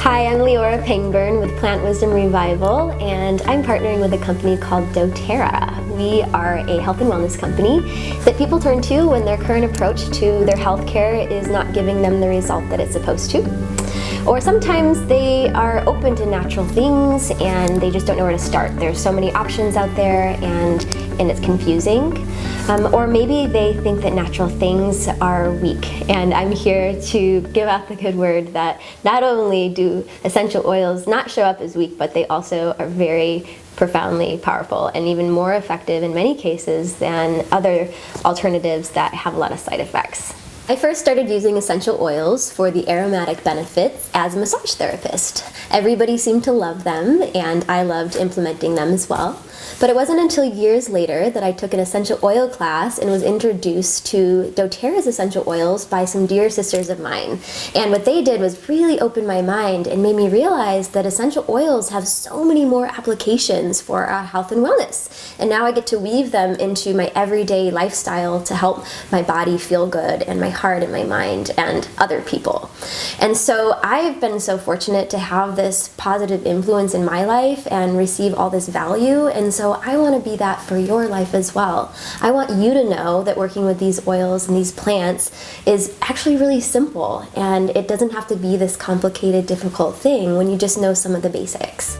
Hi, I'm Leora Pangburn with Plant Wisdom Revival, and I'm partnering with a company called doTERRA. We are a health and wellness company that people turn to when their current approach to their health care is not giving them the result that it's supposed to. Or sometimes they are open to natural things and they just don't know where to start. There's so many options out there and it's confusing. Or maybe they think that natural things are weak, and I'm here to give out the good word that not only do essential oils not show up as weak, but they also are very profoundly powerful and even more effective in many cases than other alternatives that have a lot of side effects. I first started using essential oils for the aromatic benefits as a massage therapist. Everybody seemed to love them, and I loved implementing them as well. But it wasn't until years later that I took an essential oil class and was introduced to doTERRA's essential oils by some dear sisters of mine. And what they did was really open my mind and made me realize that essential oils have so many more applications for our health and wellness. And now I get to weave them into my everyday lifestyle to help my body feel good and my heart and my mind and other people. And so I've been so fortunate to have this positive influence in my life and receive all this value, and so I want to be that for your life as well. I want you to know that working with these oils and these plants is actually really simple, and it doesn't have to be this complicated, difficult thing when you just know some of the basics.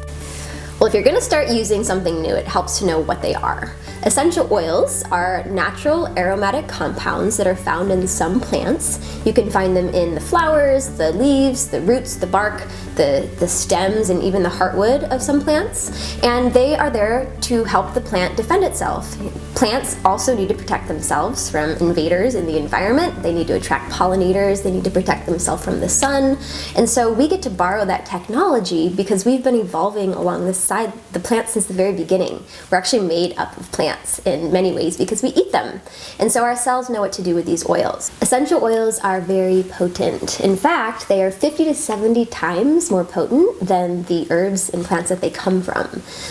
Well, if you're going to start using something new, it helps to know what they are. Essential oils are natural aromatic compounds that are found in some plants. You can find them in the flowers, the leaves, the roots, the bark, the stems, and even the heartwood of some plants. And they are there to help the plant defend itself. Plants also need to protect themselves from invaders in the environment. They need to attract pollinators. They need to protect themselves from the sun. And so we get to borrow that technology because we've been evolving along the plants since the very beginning. We're actually made up of plants in many ways because we eat them. And so our cells know what to do with these oils. Essential oils are very potent. In fact, they are 50 to 70 times more potent than the herbs and plants that they come from.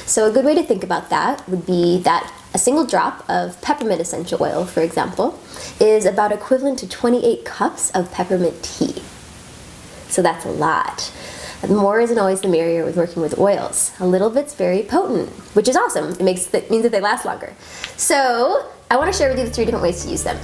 So a good way to think about that would be that a single drop of peppermint essential oil, for example, is about equivalent to 28 cups of peppermint tea. So that's a lot. More isn't always the merrier with working with oils. A little bit's very potent, which is awesome. It means that they last longer. So I want to share with you the 3 different ways to use them.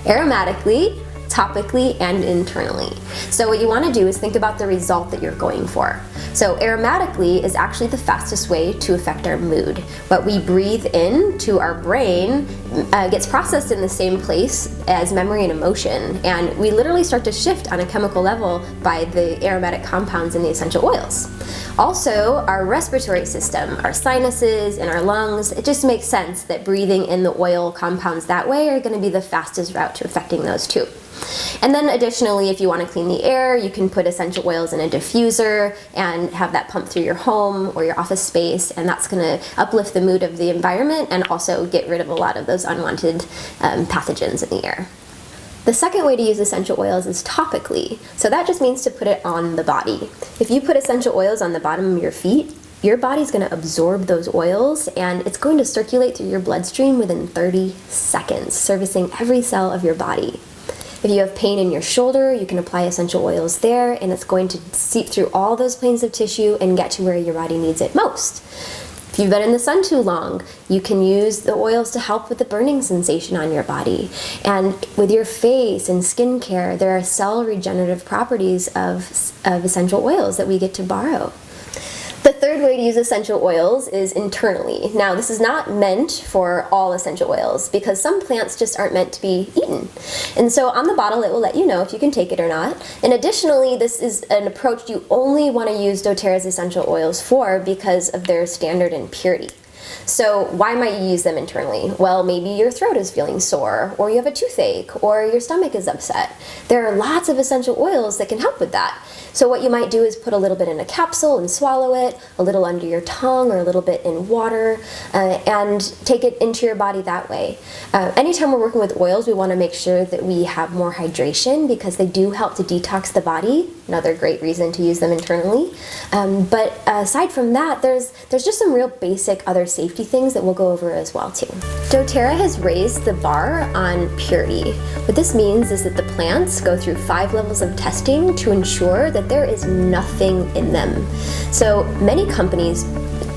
Aromatically, topically, and internally. So what you want to do is think about the result that you're going for. So aromatically is actually the fastest way to affect our mood. What we breathe in to our brain gets processed in the same place as memory and emotion, and we literally start to shift on a chemical level by the aromatic compounds in the essential oils. Also, our respiratory system, our sinuses and our lungs, it just makes sense that breathing in the oil compounds that way are going to be the fastest route to affecting those too. And then additionally, if you want to clean the air, you can put essential oils in a diffuser and have that pump through your home or your office space, and that's going to uplift the mood of the environment and also get rid of a lot of those unwanted pathogens in the air. The second way to use essential oils is topically. So that just means to put it on the body. If you put essential oils on the bottom of your feet, your body's going to absorb those oils and it's going to circulate through your bloodstream within 30 seconds, servicing every cell of your body. If you have pain in your shoulder, you can apply essential oils there, and it's going to seep through all those planes of tissue and get to where your body needs it most. If you've been in the sun too long, you can use the oils to help with the burning sensation on your body. And with your face and skincare, there are cell regenerative properties of essential oils that we get to borrow. The third way to use essential oils is internally. Now, this is not meant for all essential oils because some plants just aren't meant to be eaten. And so on the bottle, it will let you know if you can take it or not. And additionally, this is an approach you only want to use doTERRA's essential oils for because of their standard and purity. So why might you use them internally? Well, maybe your throat is feeling sore, or you have a toothache, or your stomach is upset. There are lots of essential oils that can help with that. So what you might do is put a little bit in a capsule and swallow it, a little under your tongue or a little bit in water, and take it into your body that way. Anytime we're working with oils, we want to make sure that we have more hydration because they do help to detox the body. Another great reason to use them internally. But aside from that, there's just some real basic other safety things that we'll go over as well too. doTERRA has raised the bar on purity. What this means is that the plants go through 5 levels of testing to ensure that that there is nothing in them. So many companies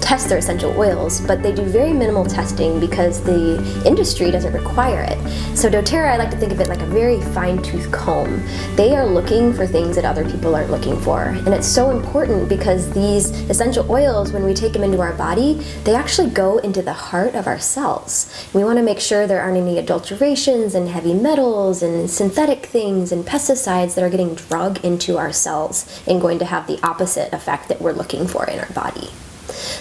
test their essential oils, but they do very minimal testing because the industry doesn't require it. So doTERRA, I like to think of it like a very fine-tooth comb. They are looking for things that other people aren't looking for. And it's so important because these essential oils, when we take them into our body, they actually go into the heart of our cells. We want to make sure there aren't any adulterations and heavy metals and synthetic things and pesticides that are getting drugged into our cells and going to have the opposite effect that we're looking for in our body.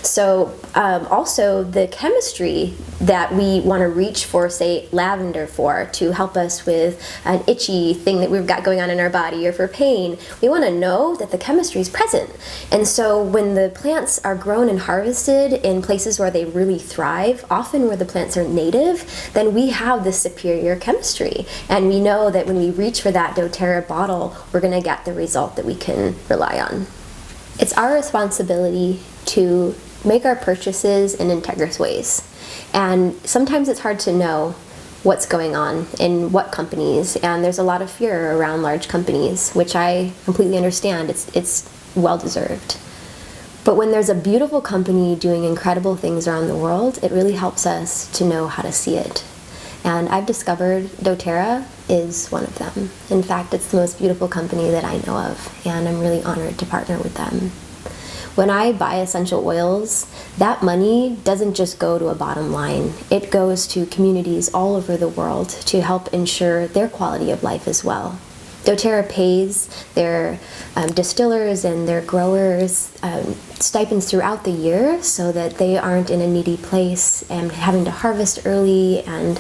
So also the chemistry that we want to reach for, say lavender for, to help us with an itchy thing that we've got going on in our body, or for pain, we want to know that the chemistry is present. And so when the plants are grown and harvested in places where they really thrive, often where the plants are native, then we have this superior chemistry. And we know that when we reach for that doTERRA bottle, we're going to get the result that we can rely on. It's our responsibility to make our purchases in integrous ways. And sometimes it's hard to know what's going on in what companies, and there's a lot of fear around large companies, which I completely understand. It's well-deserved. But when there's a beautiful company doing incredible things around the world, it really helps us to know how to see it. And I've discovered doTERRA is one of them. In fact, it's the most beautiful company that I know of, and I'm really honored to partner with them. When I buy essential oils, that money doesn't just go to a bottom line. It goes to communities all over the world to help ensure their quality of life as well. doTERRA pays their distillers and their growers stipends throughout the year so that they aren't in a needy place and having to harvest early and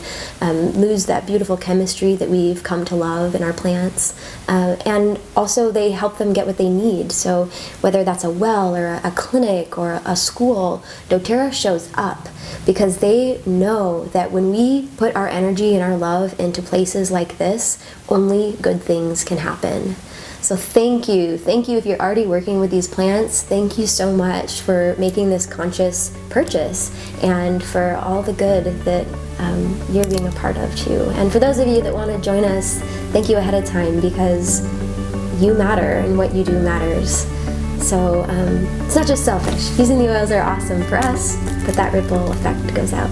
lose that beautiful chemistry that we've come to love in our plants. And also they help them get what they need. So whether that's a well or a clinic or a school, doTERRA shows up because they know that when we put our energy and our love into places like this, only good things can happen. So thank you. Thank you if you're already working with these plants. Thank you so much for making this conscious purchase and for all the good that you're being a part of too. And for those of you that want to join us, thank you ahead of time because you matter and what you do matters. So it's not just selfish. Using the oils are awesome for us, but that ripple effect goes out.